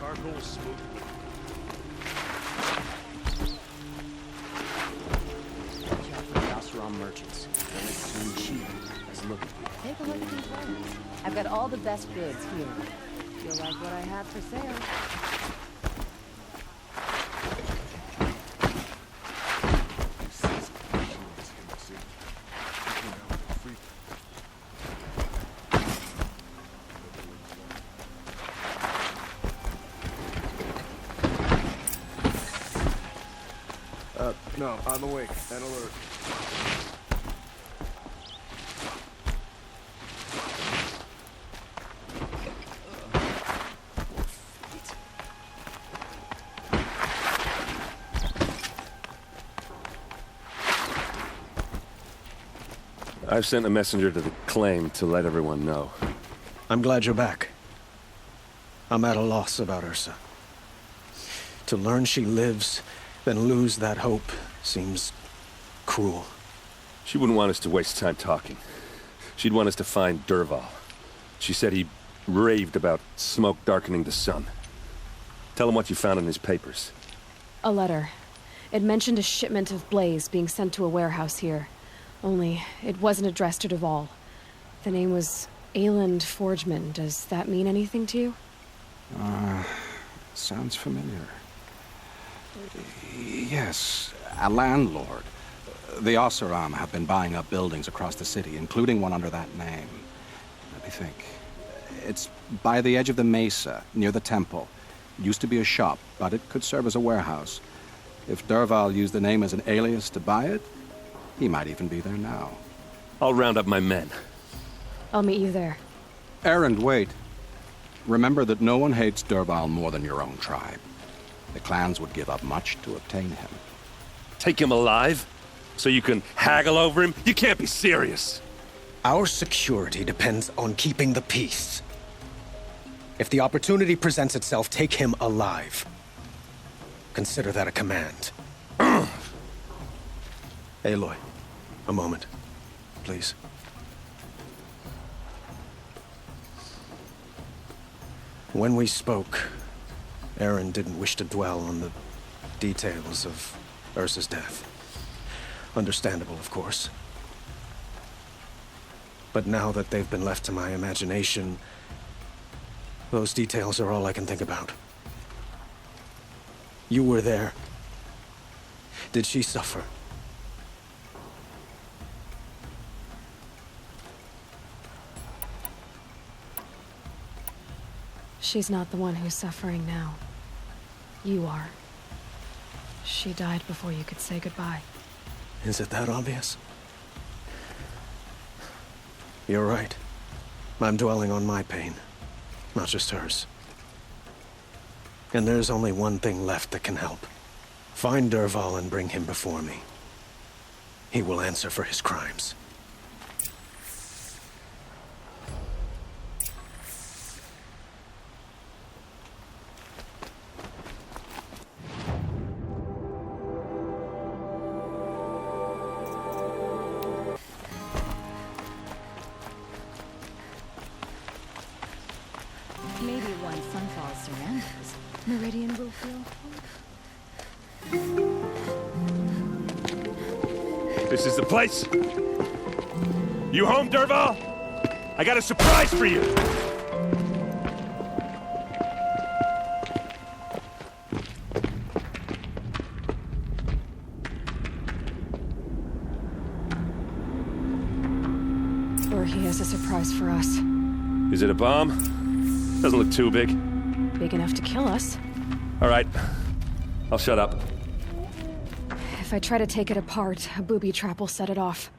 Charcoal smoked wood. Watch out for the Oseram merchants. They'll as soon cheap as looking. Take a look at these weapons. I've got all the best goods here. Feel like what I have for sale. No, on the wing. And alert. I've sent a messenger to the claim to let everyone know. I'm glad you're back. I'm at a loss about Ursa. To learn she lives, then lose that hope, seems cruel. She wouldn't want us to waste time talking. She'd want us to find Dervahl. She said he raved about smoke darkening the sun. Tell him what you found in his papers. A letter. It mentioned a shipment of blaze being sent to a warehouse here. Only, it wasn't addressed to Dervahl. The name was Ayland Forgeman. Does that mean anything to you? Sounds familiar. Yes, a landlord. The Oseram have been buying up buildings across the city, including one under that name. Let me think. It's by the edge of the mesa, near the temple. Used to be a shop, but it could serve as a warehouse. If Dervahl used the name as an alias to buy it, he might even be there now. I'll round up my men. I'll meet you there. Erend, wait. Remember that no one hates Dervahl more than your own tribe. The clans would give up much to obtain him. Take him alive? So you can haggle over him? You can't be serious! Our security depends on keeping the peace. If the opportunity presents itself, take him alive. Consider that a command. Aloy, a moment, please. When we spoke, Erend didn't wish to dwell on the details of Ursa's death. Understandable, of course. But now that they've been left to my imagination, those details are all I can think about. You were there. Did she suffer? She's not the one who's suffering now. You are. She died before you could say goodbye. Is it that obvious? You're right. I'm dwelling on my pain, not just hers. And there's only one thing left that can help. Find Dervahl and bring him before me. He will answer for his crimes. Maybe once Sunfall surrenders, Meridian will feel hope. This is the place! You home, Dervahl? I got a surprise for you! Or he has a surprise for us. Is it a bomb? Doesn't look too big. Big enough to kill us. All right. I'll shut up. If I try to take it apart, a booby trap will set it off.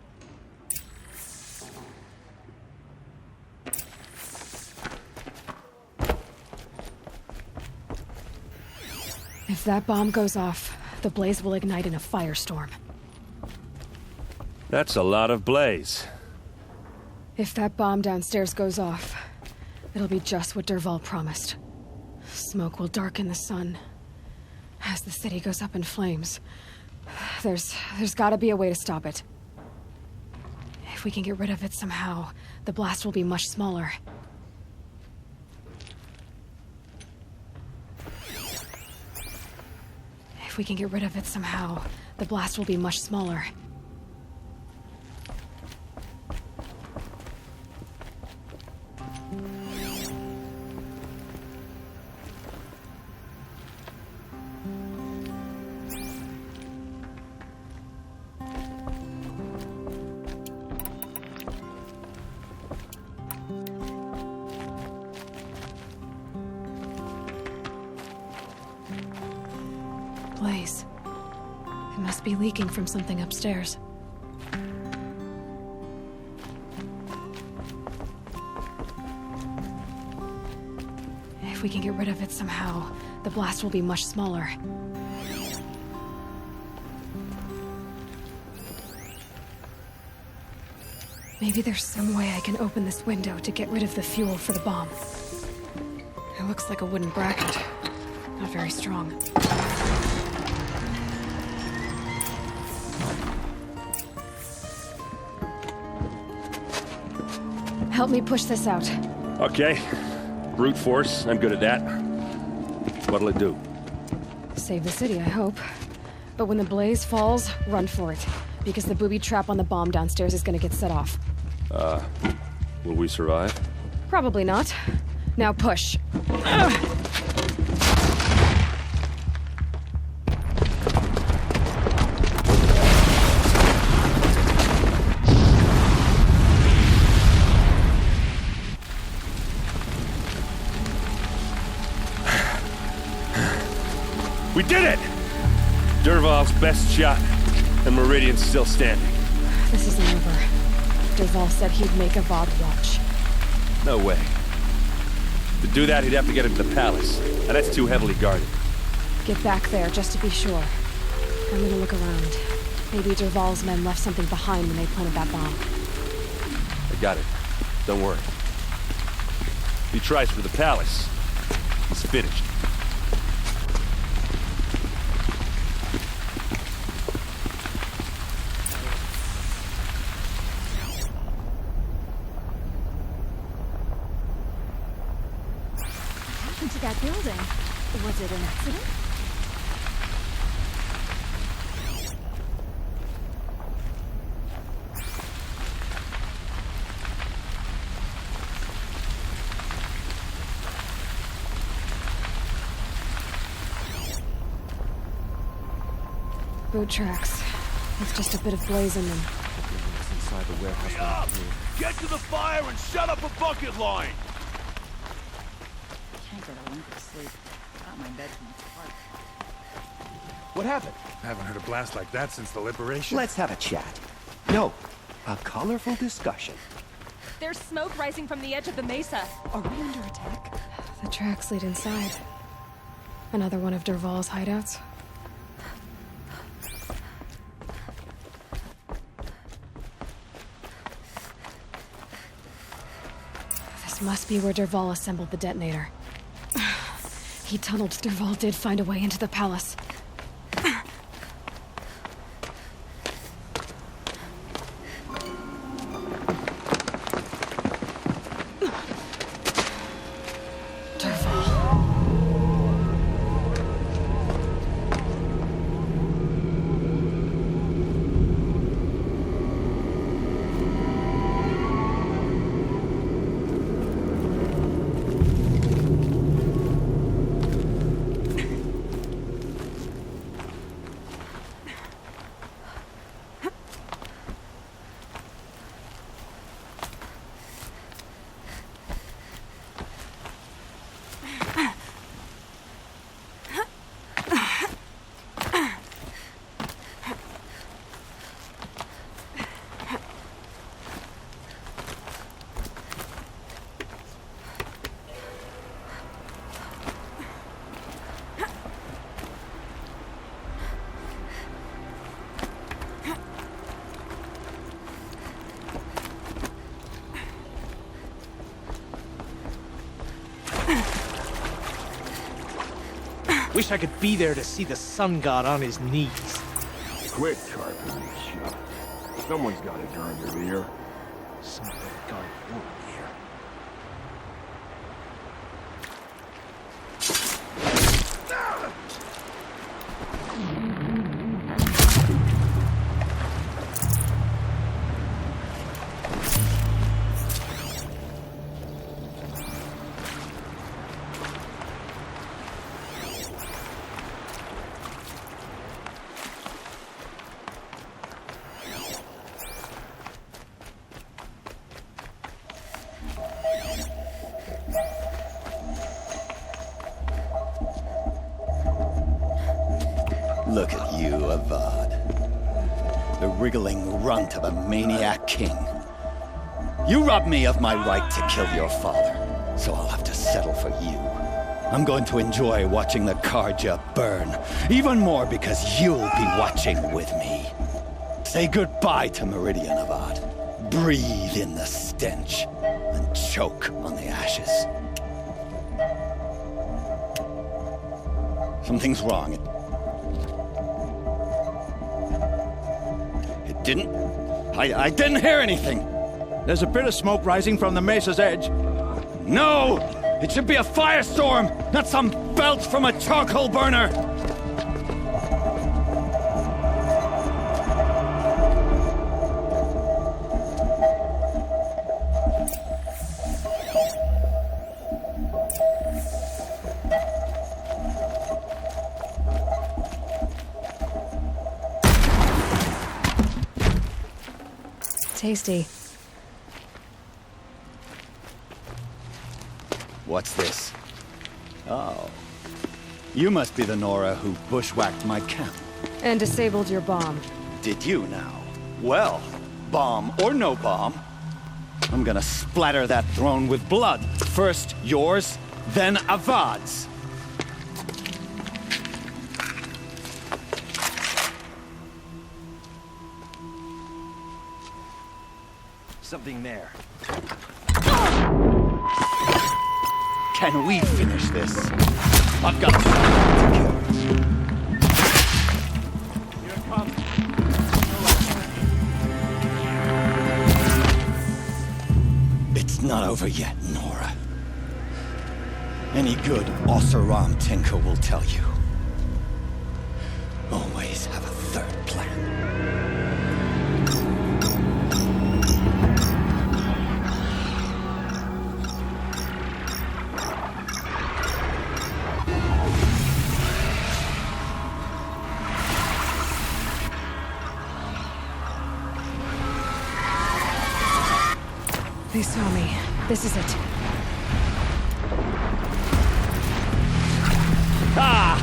If that bomb goes off, the blaze will ignite in a firestorm. That's a lot of blaze. If that bomb downstairs goes off, it'll be just what Dervahl promised. Smoke will darken the sun. As the city goes up in flames, there's gotta be a way to stop it. If we can get rid of it somehow, the blast will be much smaller. If we can get rid of it somehow, the blast will be much smaller. Blaze. It must be leaking from something upstairs. If we can get rid of it somehow, the blast will be much smaller. Maybe there's some way I can open this window to get rid of the fuel for the bomb. It looks like a wooden bracket. Not very strong. Help me push this out. Okay. Brute force, I'm good at that. What'll it do? Save the city, I hope. But when the blaze falls, run for it. Because the booby trap on the bomb downstairs is gonna get set off. Will we survive? Probably not. Now push. We did it! Dervahl's best shot, and Meridian's still standing. This isn't over. Dervahl said he'd make a VOD watch. No way. To do that, he'd have to get into the palace, and that's too heavily guarded. Get back there, just to be sure. I'm gonna look around. Maybe Dervahl's men left something behind when they planted that bomb. I got it. Don't worry. If he tries for the palace, he's finished. To that building. Was it an accident? Boot tracks. With just a bit of blaze in them. Inside the warehouse. Get up! Get to the fire and shut up a bucket line! Can't get a wink of sleep. Not my bedroom. It's hard. What happened? Haven't heard a blast like that since the liberation. Let's have a chat. No, a colorful discussion. There's smoke rising from the edge of the mesa. Are we under attack? The tracks lead inside. Another one of Dervahl's hideouts. This must be where Dervahl assembled the detonator. He tunneled. Dervahl did find a way into the palace. Wish I could be there to see the sun god on his knees. Quit carping me shut. Someone's got to guard your ear. Something guard your ear. Look at you, Avad. The wriggling runt of a maniac king. You robbed me of my right to kill your father, so I'll have to settle for you. I'm going to enjoy watching the Carja burn, even more because you'll be watching with me. Say goodbye to Meridian, Avad. Breathe in the stench, and choke on the ashes. Something's wrong. It didn't... I didn't hear anything. There's a bit of smoke rising from the mesa's edge. No! It should be a firestorm, not some belch from a charcoal burner! Tasty. What's this? Oh. You must be the Nora who bushwhacked my camp. And disabled your bomb. Did you now? Well, bomb or no bomb, I'm gonna splatter that throne with blood. First yours, then Avad's. Something there. Can we finish this? I've got someone to kill. Here it comes. It's not over yet, Nora. Any good Oseram tinker will tell you. Always have a third plan. They saw me. This is it. Ah!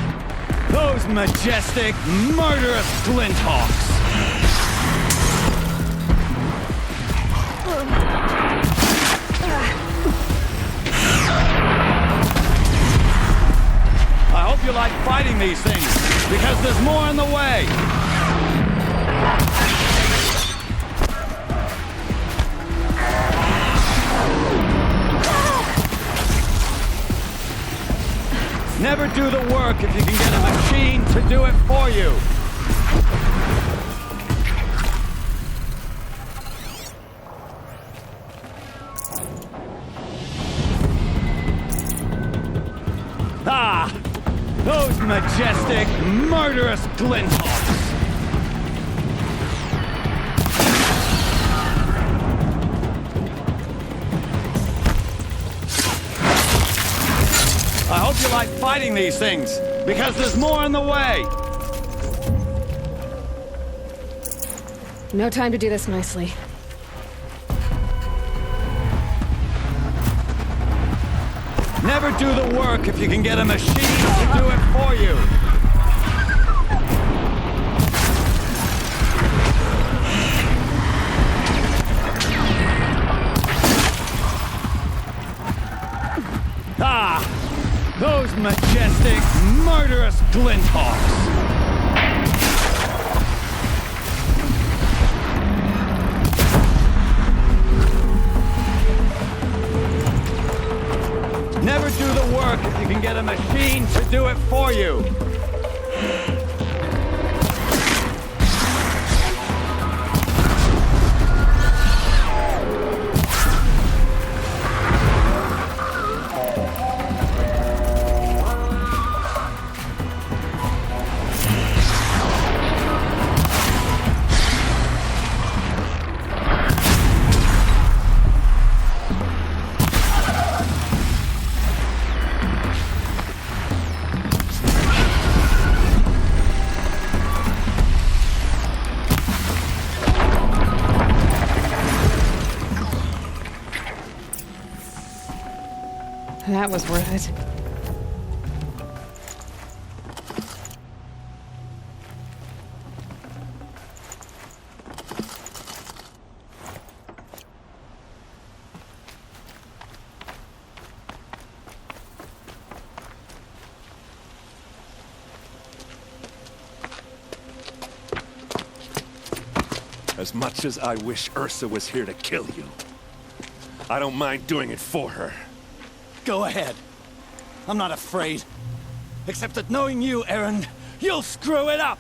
Those majestic, murderous Glinthawks! I hope you like fighting these things, because there's more on the way! Never do the work if you can get a machine to do it for you. Ah! Those majestic, murderous Glinthawks! I hope you like fighting these things, because there's more on the way! No time to do this nicely. Never do the work if you can get a machine to do it for you! Ah! Those majestic, murderous Glinthawks! Never do the work if you can get a machine to do it for you! That was worth it. As much as I wish Ursa was here to kill you, I don't mind doing it for her. Go ahead. I'm not afraid. Except that knowing you, Aaron, you'll screw it up!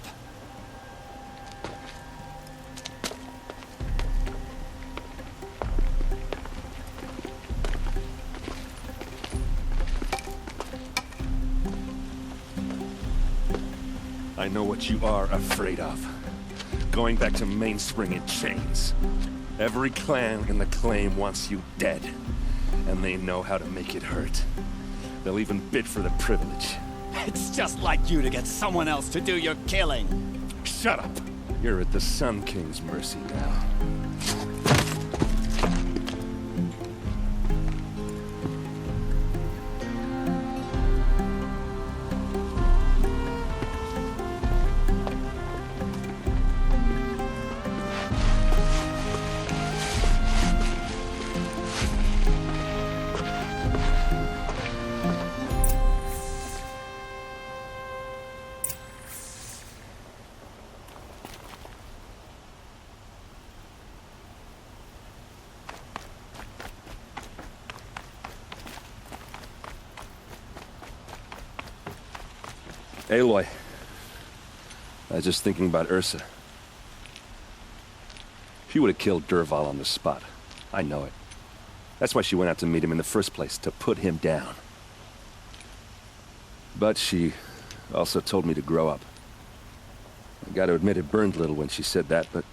I know what you are afraid of. Going back to Mainspring in chains. Every clan in the Claim wants you dead. And they know how to make it hurt. They'll even bid for the privilege. It's just like you to get someone else to do your killing. Shut up! You're at the Sun King's mercy now. Aloy, I was just thinking about Ursa. She would have killed Dervahl on the spot. I know it. That's why she went out to meet him in the first place, to put him down. But she also told me to grow up. I gotta admit it burned a little when she said that, but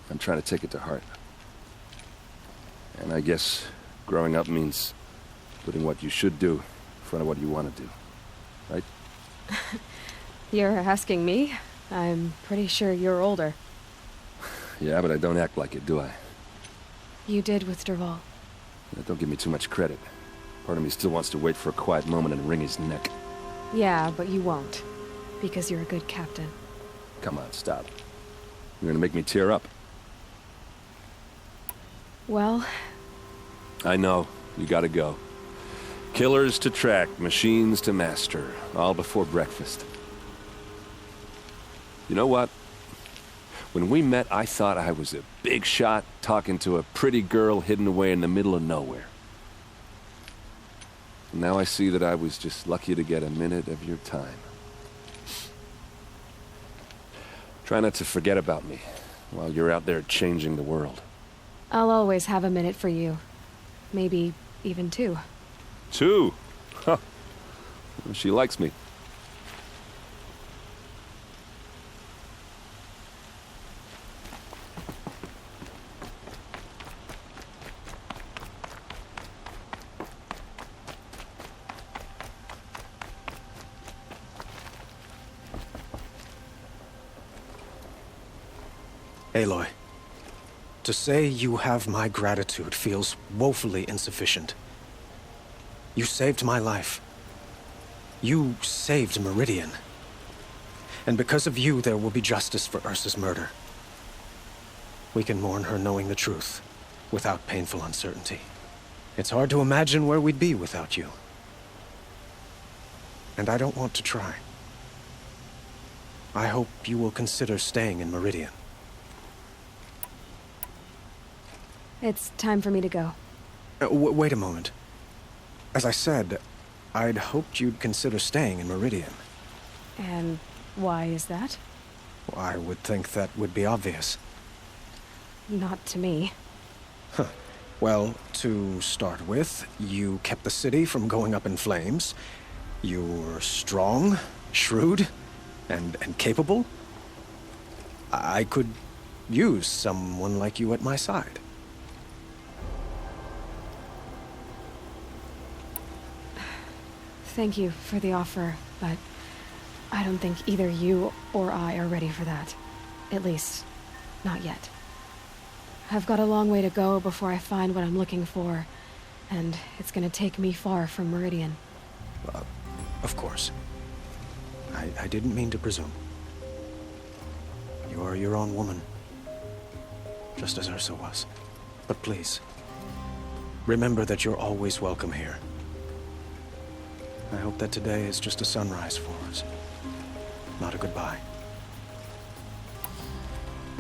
I'm trying to take it to heart. And I guess growing up means putting what you should do in front of what you want to do, right? You're asking me? I'm pretty sure you're older. Yeah, but I don't act like it, do I? You did with Dervahl. Don't give me too much credit. Part of me still wants to wait for a quiet moment and wring his neck. Yeah, but you won't. Because you're a good captain. Come on, stop. You're gonna make me tear up. Well... I know. You gotta go. Killers to track, machines to master. All before breakfast. You know what? When we met, I thought I was a big shot talking to a pretty girl hidden away in the middle of nowhere. And now I see that I was just lucky to get a minute of your time. Try not to forget about me while you're out there changing the world. I'll always have a minute for you. Maybe even 2. 2? Huh. She likes me. Aloy, to say you have my gratitude feels woefully insufficient. You saved my life. You saved Meridian. And because of you, there will be justice for Ursa's murder. We can mourn her knowing the truth, without painful uncertainty. It's hard to imagine where we'd be without you. And I don't want to try. I hope you will consider staying in Meridian. It's time for me to go. Wait a moment. As I said, I'd hoped you'd consider staying in Meridian. And why is that? I would think that would be obvious. Not to me. Huh. Well, to start with, you kept the city from going up in flames. You were strong, shrewd, and capable. I could use someone like you at my side. Thank you for the offer, but I don't think either you or I are ready for that. At least, not yet. I've got a long way to go before I find what I'm looking for, and it's gonna take me far from Meridian. Of course. I didn't mean to presume. You are your own woman, just as Ursa was. But please, remember that you're always welcome here. I hope that today is just a sunrise for us, not a goodbye.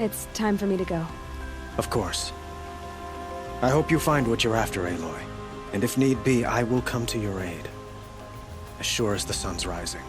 It's time for me to go. Of course. I hope you find what you're after, Aloy. And if need be, I will come to your aid. As sure as the sun's rising.